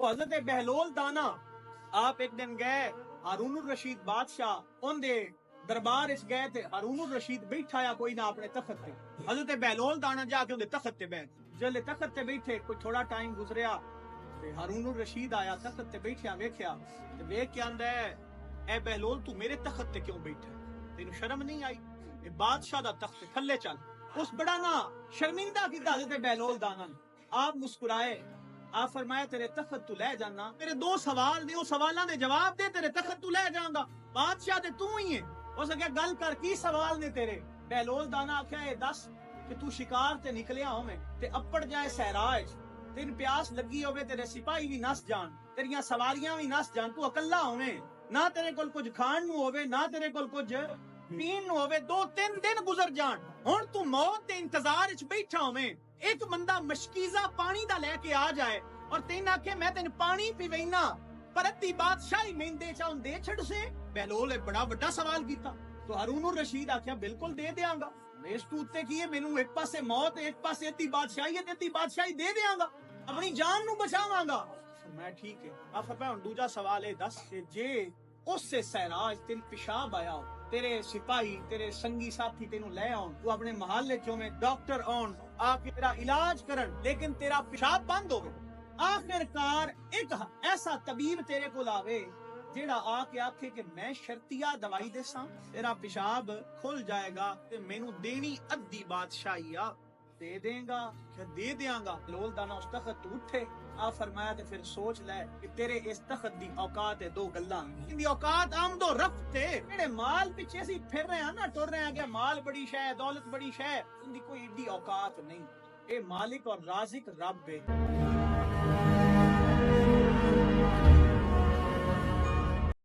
हजरत बहलोल दाना आप एक दिन गए हारून रशीद बादशाह उनके दरबार इस गए थे। हारून रशीद बैठा या कोई ना अपने तखत पे। हजरत बहलोल दाना जाके उनके तखत पे बैठ जल्ले तखत पे बैठे कोई थोड़ा टाइम गुजरिया ते हारून रशीद आया तखत पे बैठा वेख्या ते वेख के आंदा है ए बहलोल तू मेरे तखत पे क्यों बैठा तेन शर्म नहीं आई ए बादशाह दा तख्त थल्ले चल। उस बड़ा ना शर्मिंदा किया हजरत बहलोल दाना आप मुस्कुराए आप फरमाया तेरे तखत तू ले जाना मेरे दो सवाल ने उस सवालों ने जवाब दे तेरे तखत तू ले जाऊंगा बादशाह ते तू ही है उस क्या गल कर की सवाल ने तेरे। बहलोल दाना आख्या ये दस कि तू शिकार ते निकलिया होवे ते अपड़ जाए सहराज तेन प्यास लगी होवे तेरे सिपाही भी नस जान तेरिया सवारियां भी नस जान तू अकल्ला होवे ना तेरे कोल कुछ खान नु होवे ना तेरे कोल कुछ पीन नु होवे 2-3 दिन गुजर जान हुण तू मौत दे इंतजार विच बैठा होवे एक बंदा मशकीजा पानी दा लेके आ जाए और तेन आखे मैं तेन पानी पिवेना पर अद्धी बादशाही मेंदे चाहूं दे छड़ से। बहलोल ने बड़ा बड़ा सवाल किया तो हारून रशीद आख्या बिल्कुल दे देंगा रेस तू उत्ते की है मेनू एक पासे मौत एक पासे अद्धी बादशाही है अद्धी बादशाही दे देंगा अपनी जान नु बचावांगा। मैं ठीक है आप फरमाया हुण दूजा सवाल है दस जे उससे सहराज तेन पेशाब आया हो तेरे सिपाही तेरे संगी साथी तेनू ले आउन तू अपने महल्ले चों में डॉक्टर आउन आके तेरा इलाज करन लेकिन तेरा पेशाब बंद हो गया आखिरकार एक ऐसा तबीब तेरे को लावे जेड़ा आके आखे कि मैं शर्तिया दवाई देसा तेरा पेशाब खुल जाएगा ते मैनू देनी अद्धी बादशाही आ दे देगा क्या दे देंगा। बहलोल दाना उस तखत उठे आ फरमाया ते फिर सोच ले कि तेरे इस तखत दी औकात है दो गल्लां इंदी औकात आमदो रफ्त है जेड़े माल पिछे सी फिर रहे हैं ना टुर रहे हैं कि माल बड़ी शय दौलत बड़ी शय इंदी कोई एडी औकात नहीं ए मालिक और राजिक रब है।